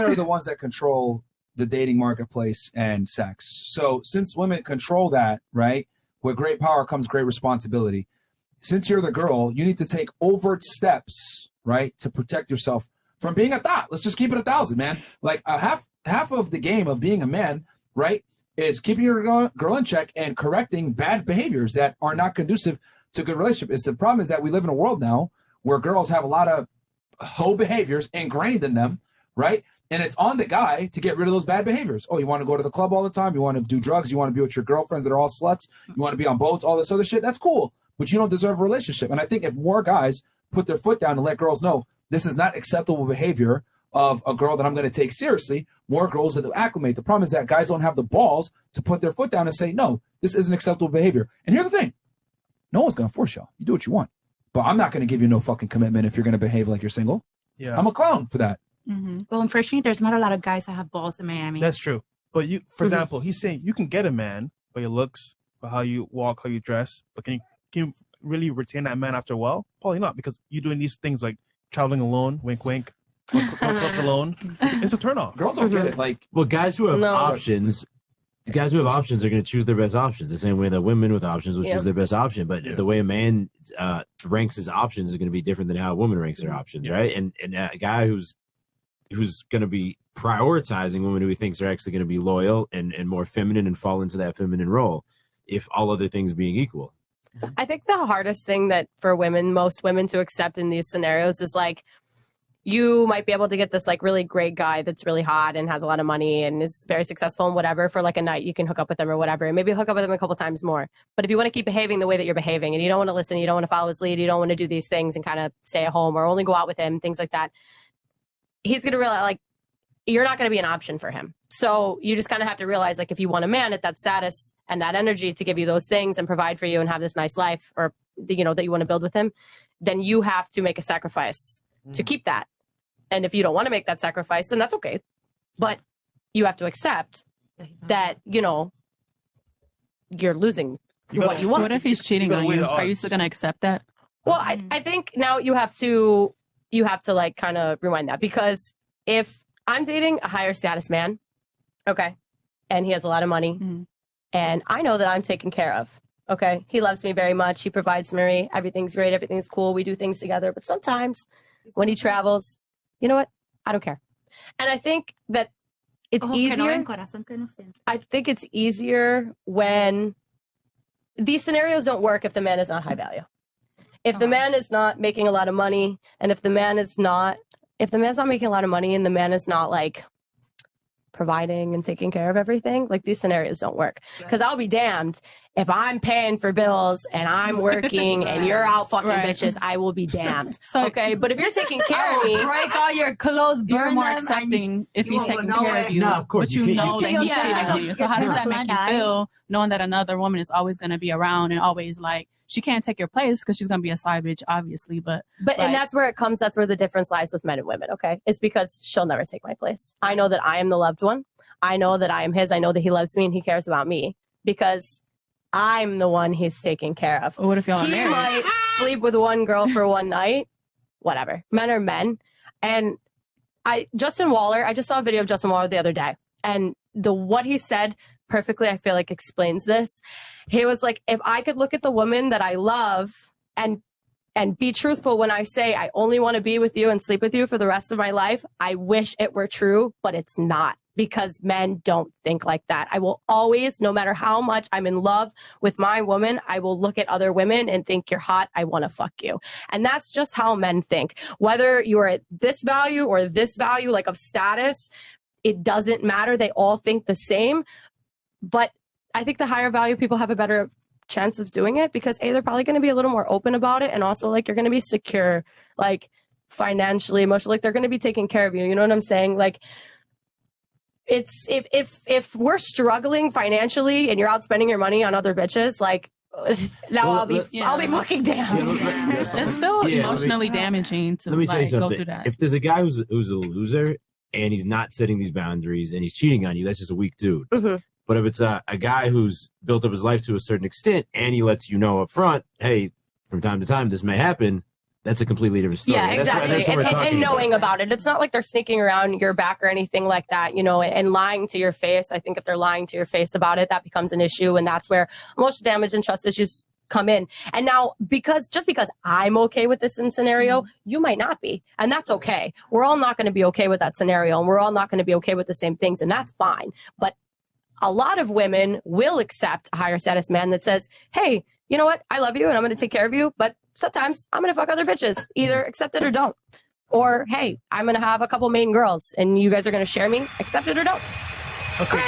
are the ones that control the dating marketplace and sex. So since women control that, right, with great power comes great responsibility. Since you're the girl, you need to take overt steps, right, to protect yourself from being a thought. Let's just keep it 1,000, man. Like half of the game of being a man, right, is keeping your girl in check and correcting bad behaviors that are not conducive to a good relationship. The problem is that we live in a world now where girls have a lot of hoe behaviors ingrained in them, right? And it's on the guy to get rid of those bad behaviors. Oh, you want to go to the club all the time? You want to do drugs? You want to be with your girlfriends that are all sluts? You want to be on boats? All this other shit? That's cool. But you don't deserve a relationship. And I think if more guys put their foot down and let girls know this is not acceptable behavior of a girl that I'm going to take seriously, more girls will acclimate. The problem is that guys don't have the balls to put their foot down and say, no, this isn't acceptable behavior. And here's the thing. No one's going to force y'all. You do what you want. But I'm not going to give you no fucking commitment if you're going to behave like you're single. Yeah. I'm a clown for that. Mm-hmm. Well, unfortunately, there's not a lot of guys that have balls in Miami. That's true. But you, for example, he's saying you can get a man by your looks, by how you walk, how you dress. But can you really retain that man after a while? Probably not, because you're doing these things like traveling alone, wink, wink, clubs alone. It's a turnoff. Girls don't get it. Like, well, guys who have options. The guys who have options are going to choose their best options the same way that women with options will choose their best option. But the way a man ranks his options is going to be different than how a woman ranks their options, right? And a guy who's going to be prioritizing women who he thinks are actually going to be loyal and more feminine and fall into that feminine role, if all other things being equal. I think the hardest thing that for women, most women to accept in these scenarios is like, you might be able to get this like really great guy that's really hot and has a lot of money and is very successful and whatever for like a night. You can hook up with him or whatever, and maybe hook up with him a couple times more. But if you want to keep behaving the way that you're behaving and you don't want to listen, you don't want to follow his lead, you don't want to do these things and kind of stay at home or only go out with him, things like that, he's going to realize like you're not going to be an option for him. So you just kind of have to realize like if you want a man at that status and that energy to give you those things and provide for you and have this nice life, or you know that you want to build with him, then you have to make a sacrifice to keep that. And if you don't want to make that sacrifice, then that's okay. But you have to accept that, you know, you're losing what you want. What if he's cheating on you? Are you still going to accept that? Well, I think now you have to like kind of rewind that, because if I'm dating a higher status man, okay, and he has a lot of money, and I know that I'm taken care of, okay, he loves me very much, he provides me, everything's great, everything's cool, we do things together, but sometimes when he travels, you know what? I don't care. And I think that it's easier. I think it's easier when these scenarios don't work if the man is not high value. If the man is not making a lot of money, and if the man's not making a lot of money and the man is not like providing and taking care of everything, like these scenarios don't work. Because I'll be damned if I'm paying for bills and I'm working and you're out fucking bitches, I will be damned. So, okay, but if you're taking care of me, break all your clothes, you're more accepting if he's taking care of you. No, of course, but you know that he's cheating on you. So how does that make you feel, knowing that another woman is always going to be around and always like, she can't take your place because she's going to be a side bitch, obviously. But like, and that's where it comes. That's where the difference lies with men and women. Okay. It's because she'll never take my place. I know that I am the loved one. I know that I am his. I know that he loves me and he cares about me because I'm the one he's taking care of. Well, what if y'all are married? He might sleep with one girl for one night, whatever. Men are men. And Justin Waller, I just saw a video of Justin Waller the other day, and what he said perfectly, I feel like explains this. He was like, if I could look at the woman that I love and be truthful when I say I only want to be with you and sleep with you for the rest of my life, I wish it were true, but it's not, because men don't think like that. I will always, no matter how much I'm in love with my woman, I will look at other women and think, you're hot, I want to fuck you. And that's just how men think. Whether you're at this value or this value, like of status, it doesn't matter. They all think the same. But I think the higher value people have a better chance of doing it because they're probably going to be a little more open about it. And also like, you're going to be secure, like financially, emotionally, like they're going to be taking care of you. You know what I'm saying? Like it's, if we're struggling financially and you're out spending your money on other bitches, like now I'll be fucking damned. It's still emotionally damaging to let me say something. Go through that. If there's a guy who's a loser and he's not setting these boundaries and he's cheating on you, that's just a weak dude. But if it's a guy who's built up his life to a certain extent and he lets you know up front, hey, from time to time this may happen, that's a completely different story. Yeah, exactly. That's what we're talking and knowing about. about it. It's not like they're sneaking around your back or anything like that, you know, and lying to your face. I think if they're lying to your face about it, that becomes an issue. And that's where emotional damage and trust issues come in. And now, because I'm okay with this in scenario, you might not be. And that's okay. We're all not going to be okay with that scenario. And we're all not going to be okay with the same things. And that's fine. But a lot of women will accept a higher status man that says, hey, you know what? I love you and I'm going to take care of you. But sometimes I'm going to fuck other bitches. Either accept it or don't. Or, hey, I'm going to have a couple main girls and you guys are going to share me. Accept it or don't. Okay.